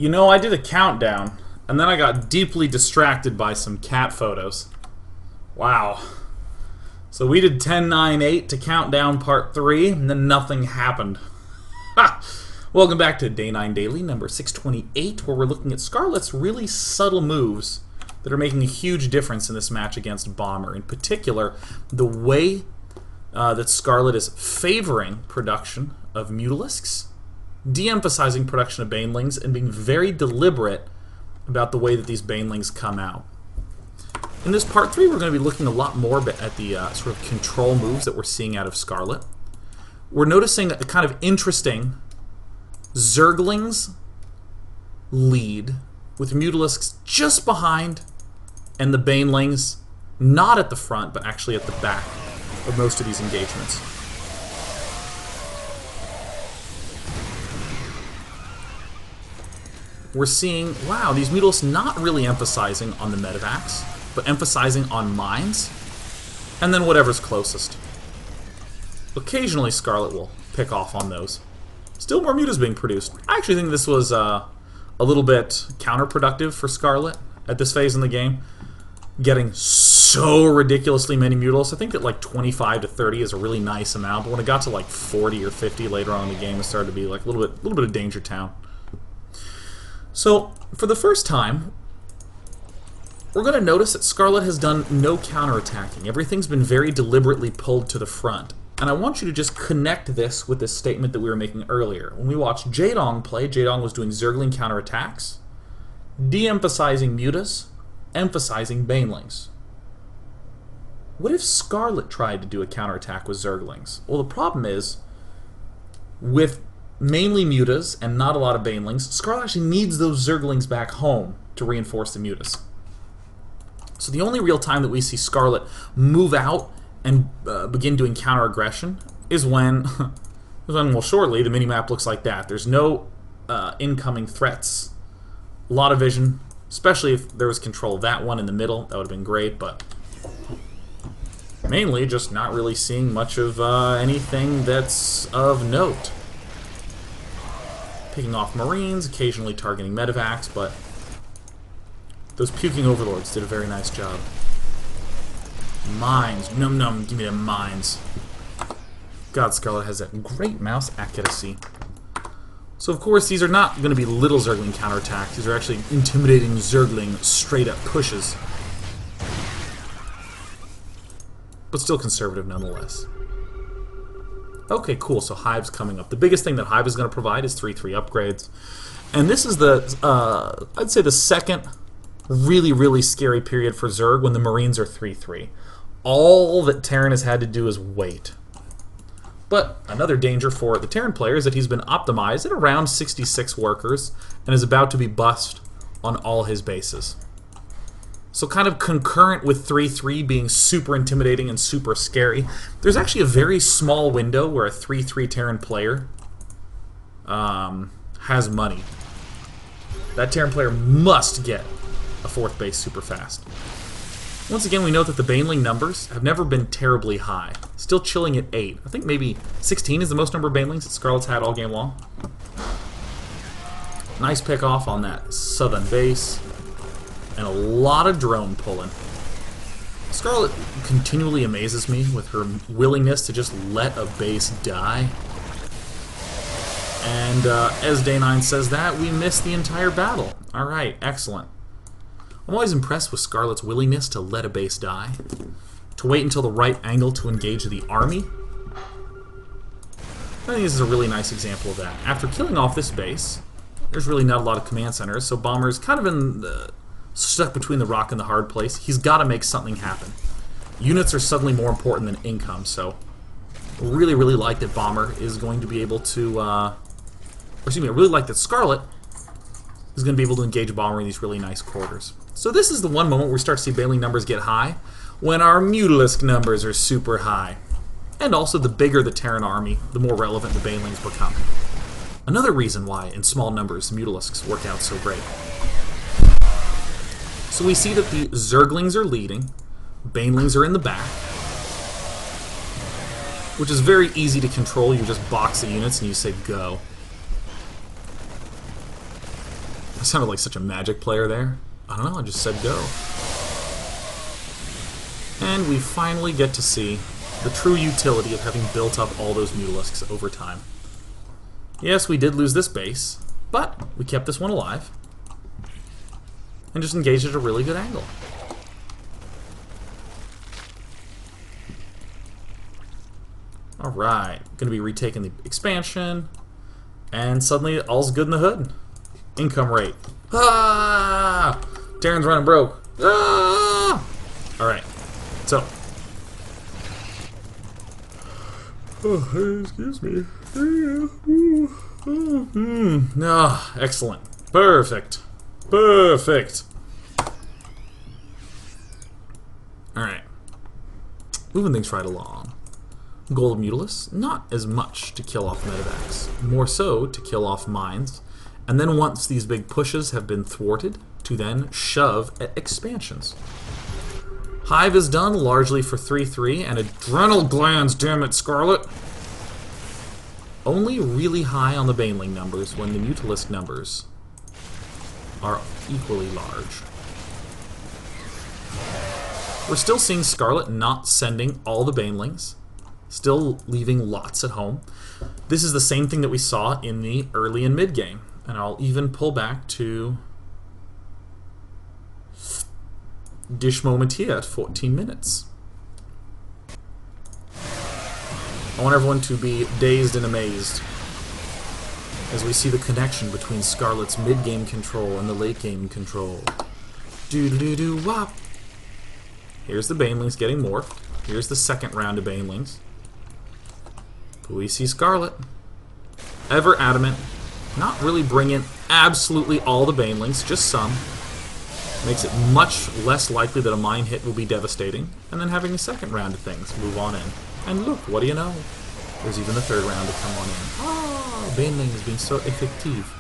You know, I did a countdown, and then I got deeply distracted by some cat photos. Wow. So we did 10, 9, 8 to countdown part 3, and then nothing happened. Ha! Welcome back to Day 9 Daily, number 628, where we're looking at Scarlett's really subtle moves that are making a huge difference in this match against Bomber. In particular, the way that Scarlett is favoring production of mutalisks, de-emphasizing production of banelings, and being very deliberate about the way that these banelings come out. In this part 3, we're going to be looking a lot more at the sort of control moves that we're seeing out of Scarlett. We're noticing a kind of interesting Zerglings lead with mutalisks just behind and the banelings not at the front but actually at the back of most of these engagements. We're seeing, wow, these mutalisks not really emphasizing on the medevacs, but emphasizing on mines, and then whatever's closest. Occasionally Scarlett will pick off on those. Still more mutas being produced. I actually think this was a little bit counterproductive for Scarlett at this phase in the game. Getting so ridiculously many mutalisks. I think that like 25 to 30 is a really nice amount, but when it got to like 40 or 50 later on in the game, it started to be like a little bit of Danger Town. So, for the first time, we're going to notice that Scarlett has done no counterattacking. Everything's been very deliberately pulled to the front. And I want you to just connect this with this statement that we were making earlier. When we watched Jaedong play, Jaedong was doing Zergling counterattacks, de-emphasizing mutas, emphasizing banelings. What if Scarlett tried to do a counterattack with Zerglings? Well, the problem is, with mainly mutas and not a lot of banelings, Scarlett actually needs those Zerglings back home to reinforce the mutas. So the only real time that we see Scarlett move out and begin doing counter-aggression is when, well, shortly, the minimap looks like that. There's no incoming threats. A lot of vision, especially if there was control of that one in the middle. That would have been great, but mainly just not really seeing much of anything that's of note. Picking off Marines, occasionally targeting medevacs, but those puking overlords did a very nice job. Mines. Num num, give me the mines. God, Scarlett has that great mouse accuracy. So, of course, these are not going to be little Zergling counterattacks. These are actually intimidating Zergling straight-up pushes. But still conservative nonetheless. Okay, cool, so Hive's coming up. The biggest thing that Hive is going to provide is 3-3 upgrades. And this is the, I'd say the second really, really scary period for Zerg when the Marines are 3-3. All that Terran has had to do is wait. But another danger for the Terran player is that he's been optimized at around 66 workers and is about to be bust on all his bases. So kind of concurrent with 3-3 being super intimidating and super scary, there's actually a very small window where a 3-3 Terran player has money. That Terran player must get a 4th base super fast. Once again, we note that the Baneling numbers have never been terribly high. Still chilling at 8. I think maybe 16 is the most number of Banelings that Scarlett's had all game long. Nice pick off on that southern base. And a lot of drone pulling. Scarlett continually amazes me with her willingness to just let a base die. And as Day 9 says that, we missed the entire battle. Alright, excellent. I'm always impressed with Scarlett's willingness to let a base die. To wait until the right angle to engage the army. I think this is a really nice example of that. After killing off this base, there's really not a lot of command centers, so Bomber's kind of in the stuck between the rock and the hard place. He's got to make something happen. Units are suddenly more important than income, so I really, really like that Bomber is going to be able to, I really like that Scarlett is going to be able to engage Bomber in these really nice quarters. So this is the one moment where we start to see Baneling numbers get high, when our mutalisk numbers are super high. And also, the bigger the Terran army, the more relevant the Banelings become. Another reason why, in small numbers, mutalisks work out so great. So we see that the Zerglings are leading, Banelings are in the back, which is very easy to control. You just box the units and you say go. I sounded like such a Magic player there. I don't know, I just said go. And we finally get to see the true utility of having built up all those mutalisks over time. Yes, we did lose this base, but we kept this one alive. And just engaged at a really good angle. Alright, gonna be retaking the expansion, and suddenly all's good in the hood. Income rate. Ah! Terran's running broke. Ah! Alright, so. Oh, excuse me. Ah, excellent. Perfect. Perfect. Alright. Moving things right along. Goal of Mutalisks, not as much to kill off medevacs, more so to kill off mines, and then once these big pushes have been thwarted, to then shove at expansions. Hive is done largely for 3-3, and adrenal glands, damn it, Scarlett! Only really high on the Baneling numbers when the Mutalisk numbers are equally large. We're still seeing Scarlett not sending all the Banelings, still leaving lots at home. This is the same thing that we saw in the early and mid game, and I'll even pull back to dish moment here at 14 minutes. I want everyone to be dazed and amazed as we see the connection between Scarlett's mid-game control and the late-game control. Do-do-do-do-wop! Here's the Banelings getting morphed. Here's the second round of Banelings. But we see Scarlett, ever adamant, not really bringing absolutely all the Banelings, just some. Makes it much less likely that a mine hit will be devastating, and then having the second round of things move on in. And look, what do you know? There's even the third round to come on in. Ah, Baneling is being so effective.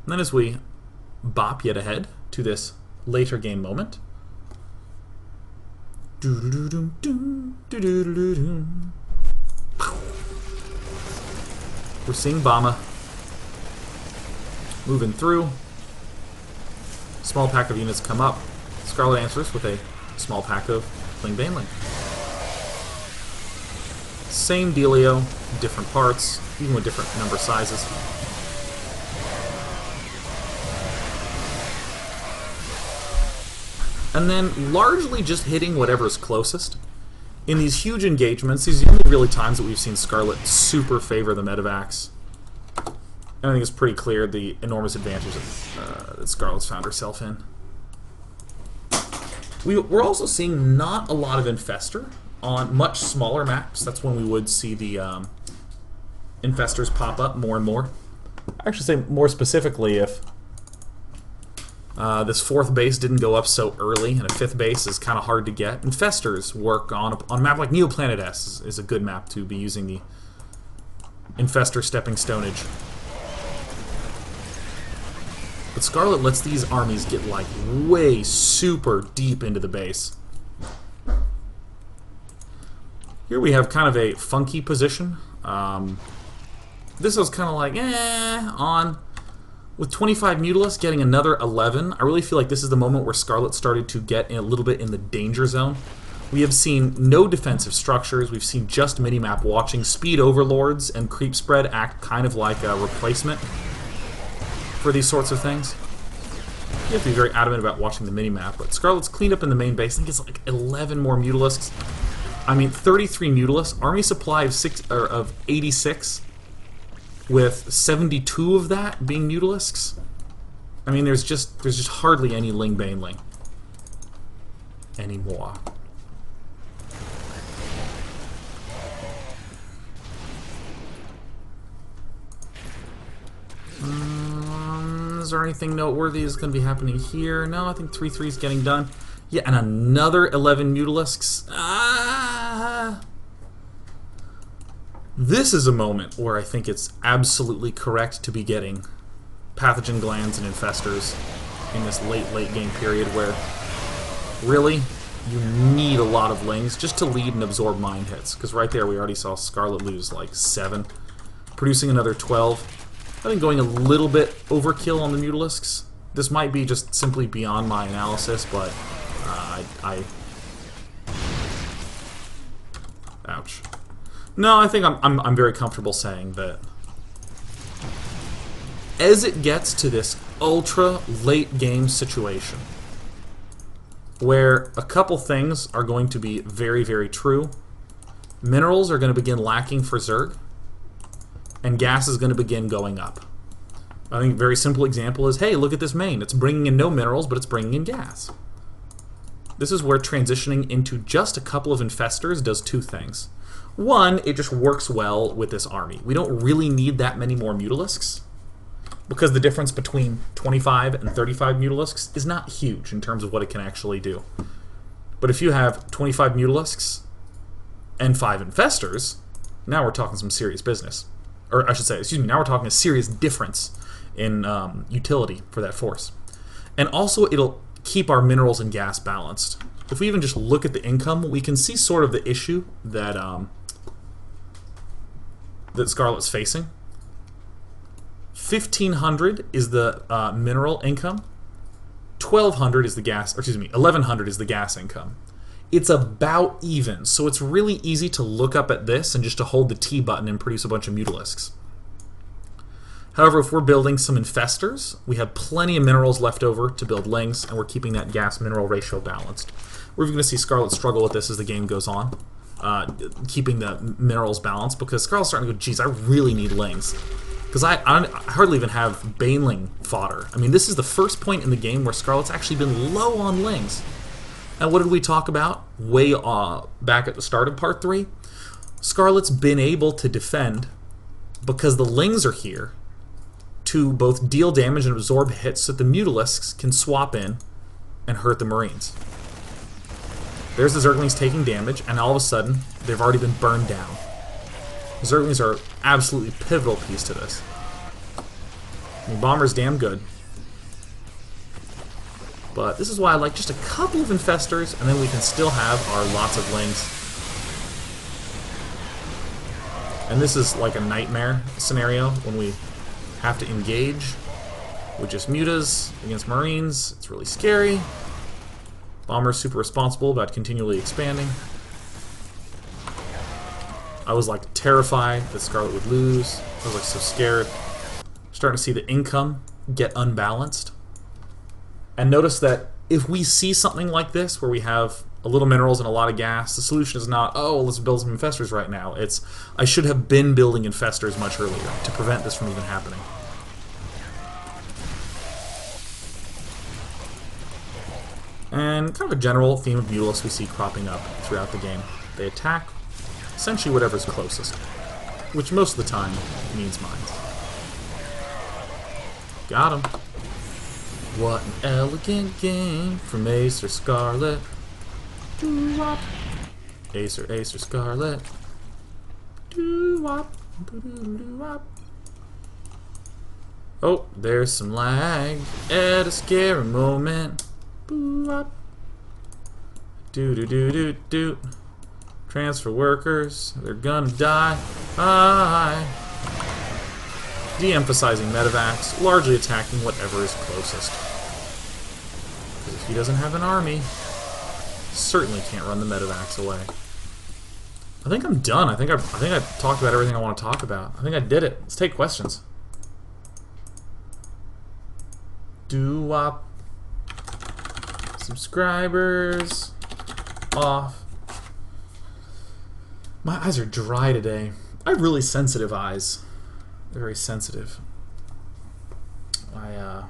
And then as we bop yet ahead to this later game moment. We're seeing Bama moving through. Small pack of units come up. Scarlett answers with a small pack of Kling Baneling. Same dealio, different parts, even with different number sizes. And then largely just hitting whatever's closest. In these huge engagements, these are the only really times that we've seen Scarlett super favor the medevacs. And I think it's pretty clear the enormous advantage that Scarlett's found herself in. We're also seeing not a lot of Infestor on much smaller maps. That's when we would see the Infestors pop up more and more. I actually say more specifically if this fourth base didn't go up so early, and a fifth base is kind of hard to get. Infestors work on a map like Neoplanet S is a good map to be using the Infestor stepping stonage. But Scarlett lets these armies get like way super deep into the base. Here we have kind of a funky position. This was kind of like, on. With 25 Mutalisks getting another 11, I really feel like this is the moment where Scarlett started to get a little bit in the danger zone. We have seen no defensive structures, we've seen just minimap watching. Speed overlords and creep spread act kind of like a replacement for these sorts of things. You have to be very adamant about watching the minimap, but Scarlett's cleaned up in the main base. I think it's like 11 more Mutalisks. I mean, 33 Mutalisks, army supply of 86, with 72 of that being Mutalisks. I mean, there's just hardly any Ling Baneling anymore. Is there anything noteworthy that's going to be happening here? No, I think 3-3 is getting done. Yeah, and another 11 Mutalisks. This is a moment where I think it's absolutely correct to be getting pathogen glands and infestors in this late game period where really you need a lot of lings just to lead and absorb mine hits. Because right there we already saw Scarlett lose like 7, producing another 12. I think going a little bit overkill on the mutalisks. This might be just simply beyond my analysis, but ouch. No, I think I'm very comfortable saying that as it gets to this ultra late game situation, where a couple things are going to be very, very true. Minerals are going to begin lacking for Zerg, and gas is going to begin going up. I think a very simple example is, hey, look at this main. It's bringing in no minerals, but it's bringing in gas. This is where transitioning into just a couple of infestors does two things. One, it just works well with this army. We don't really need that many more mutalisks, because the difference between 25 and 35 mutalisks is not huge in terms of what it can actually do. But if you have 25 mutalisks and 5 infestors, now we're talking some serious business. Or I should say, excuse me, now we're talking a serious difference in utility for that force. And also, it'll keep our minerals and gas balanced. If we even just look at the income, we can see sort of the issue that that Scarlett's facing. 1,500 is the mineral income. 1,200 is the gas, or excuse me, 1,100 is the gas income. It's about even, so it's really easy to look up at this and just to hold the T button and produce a bunch of mutalisks. However, if we're building some infestors, we have plenty of minerals left over to build lings, and we're keeping that gas-mineral ratio balanced. We're going to see Scarlett struggle with this as the game goes on, keeping the minerals balanced, because Scarlett's starting to go, geez, I really need lings. Because I hardly even have Baneling fodder. I mean, this is the first point in the game where Scarlett's actually been low on lings. And what did we talk about way back at the start of Part 3? Scarlett's been able to defend because the lings are here to both deal damage and absorb hits so that the mutalisks can swap in and hurt the Marines. There's the Zerglings taking damage, and all of a sudden, they've already been burned down. The Zerglings are absolutely pivotal piece to this. I mean, Bomber's damn good. But this is why I like just a couple of infestors, and then we can still have our lots of lings. And this is like a nightmare scenario when we have to engage with just mutas against Marines. It's really scary. Bomber's super responsible about continually expanding. I was like terrified that Scarlett would lose. I was like so scared. Starting to see the income get unbalanced. And notice that if we see something like this where we have a little minerals and a lot of gas, the solution is not, oh, let's build some infestors right now. It's, I should have been building infestors much earlier to prevent this from even happening. And kind of a general theme of mutalisks we see cropping up throughout the game. They attack essentially whatever's closest, which most of the time means mines. Got him. What an elegant game from Ace or Scarlett. Doo-wop. Ace or Scarlett. Doo-wop. Doo-wop. Oh, there's some lag at a scary moment. Boo-wop. Do-do-do-do-do. Transfer workers, they're gonna die. Bye. De-emphasizing medevacs, largely attacking whatever is closest. Because if he doesn't have an army, certainly can't run the medevacs away. I think I'm done. I think I talked about everything I want to talk about. I think I did it. Let's take questions. Doo-wop. Subscribers off. My eyes are dry today. I have really sensitive eyes. They're very sensitive. I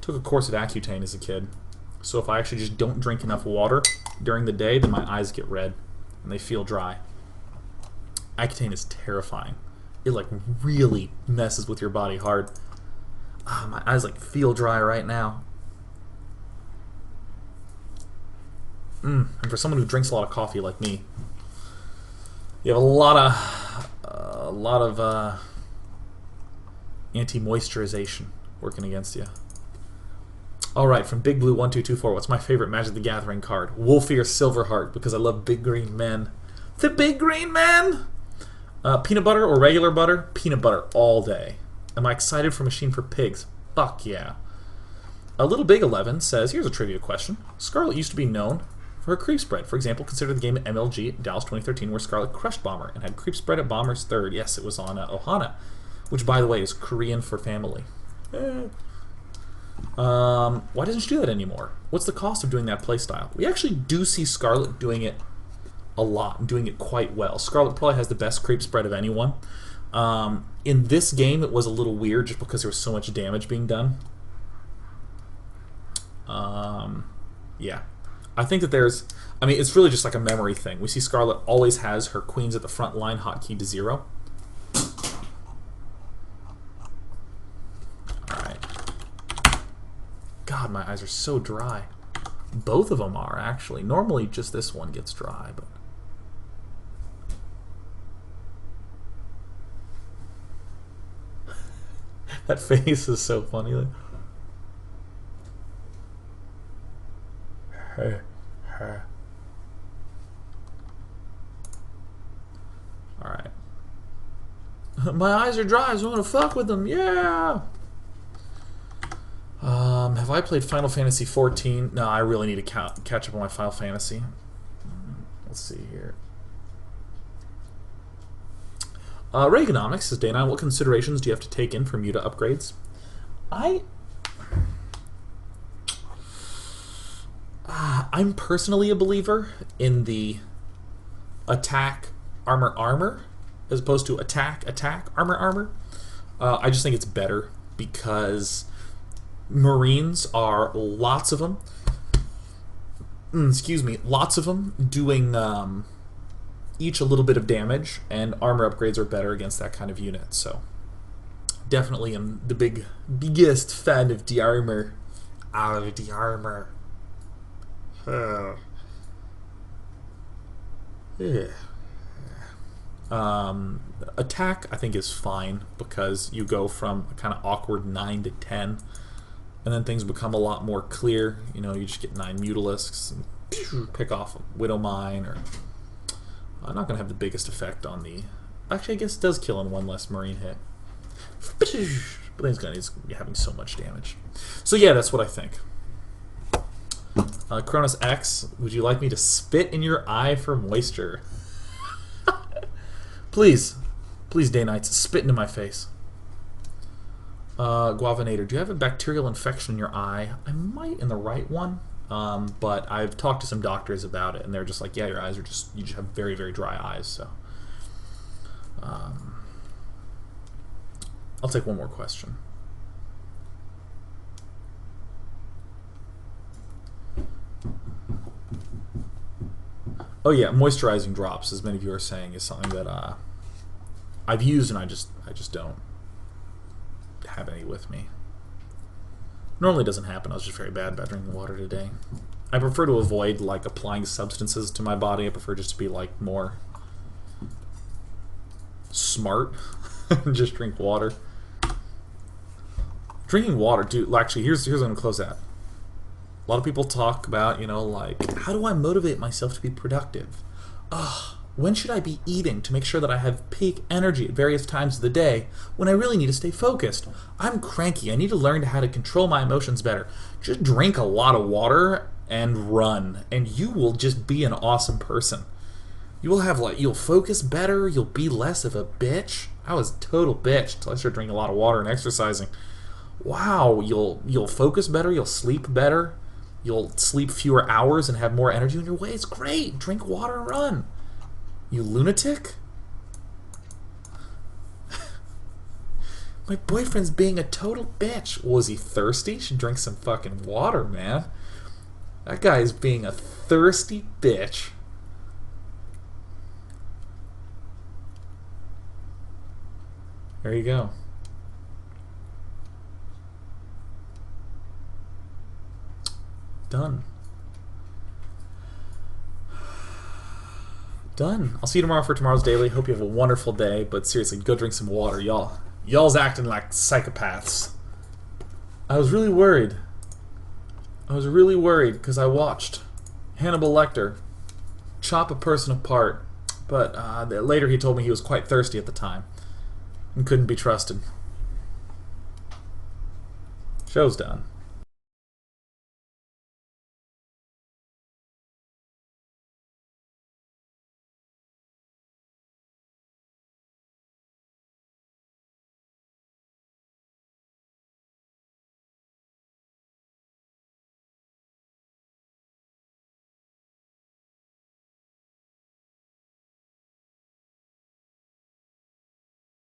took a course of Accutane as a kid. So if I actually just don't drink enough water during the day, then my eyes get red and they feel dry. Accutane is terrifying. It like really messes with your body hard. My eyes like feel dry right now. And for someone who drinks a lot of coffee like me, you have a lot of anti-moisturization working against you. Alright, from Big Blue 1224, what's my favorite Magic the Gathering card? Wolfir Silverheart, because I love big green men. The big green men! Peanut butter or regular butter? Peanut butter all day. Am I excited for Machine for Pigs? Fuck yeah. A Little Big 11 says, here's a trivia question. Scarlett used to be known for her creep spread. For example, consider the game at MLG Dallas 2013 where Scarlett crushed Bomber and had creep spread at Bomber's third. Yes, it was on Ohana, which, by the way, is Korean for family. Why doesn't she do that anymore? What's the cost of doing that playstyle? We actually do see Scarlett doing it a lot, and doing it quite well. Scarlett probably has the best creep spread of anyone. In this game, it was a little weird just because there was so much damage being done. Yeah. I think that there's... I mean, it's really just like a memory thing. We see Scarlett always has her queens at the front line hotkey to 0. Alright. God, my eyes are so dry. Both of them are, actually. Normally, just this one gets dry, but... That face is so funny. Like... Alright. My eyes are dry, so I want to fuck with them. Yeah! Have I played Final Fantasy XIV? No, I really need to catch up on my Final Fantasy. Let's see here. Reaganomics says, Day9, what considerations do you have to take in for muta upgrades? I'm personally a believer in the attack, armor, as opposed to attack, armor. I just think it's better because Marines are lots of them. Excuse me, lots of them doing each a little bit of damage, and armor upgrades are better against that kind of unit. So definitely am the biggest fan of the armor. Yeah. Attack, I think, is fine because you go from a kind of awkward 9 to 10, and then things become a lot more clear. You know, you just get 9 mutalisks and pick off a widow mine, or not going to have the biggest effect on the... Actually, I guess it does kill in 1 less marine hit. But then he's having so much damage. So yeah, that's what I think. Cronus X, would you like me to spit in your eye for moisture? Please, Day Knights, spit into my face. Guavinator, do you have a bacterial infection in your eye? I might in the right one, but I've talked to some doctors about it, and they're just like, yeah, your eyes are you just have very, very dry eyes. So, I'll take one more question. Oh yeah, moisturizing drops, as many of you are saying, is something that I've used, and I just don't have any with me. Normally it doesn't happen. I was just very bad about drinking water today. I prefer to avoid like applying substances to my body. I prefer just to be like more smart and just drink water. Drinking water, dude. Actually, here's what I'm gonna close at. A lot of people talk about, you know, like, how do I motivate myself to be productive? When should I be eating to make sure that I have peak energy at various times of the day when I really need to stay focused? I'm cranky. I need to learn how to control my emotions better. Just drink a lot of water and run, and you will just be an awesome person. You will have, like, you'll focus better, you'll be less of a bitch. I was a total bitch until I started drinking a lot of water and exercising. Wow, you'll focus better, you'll sleep better. You'll sleep fewer hours and have more energy in your way. It's great. Drink water and run. You lunatic? My boyfriend's being a total bitch. Was he thirsty? Should drink some fucking water, man. That guy is being a thirsty bitch. There you go. Done. Done. I'll see you tomorrow for tomorrow's daily. Hope you have a wonderful day, but seriously, go drink some water, y'all. Y'all's acting like psychopaths. I was really worried. I was really worried because I watched Hannibal Lecter chop a person apart, but later he told me he was quite thirsty at the time and couldn't be trusted. Show's done.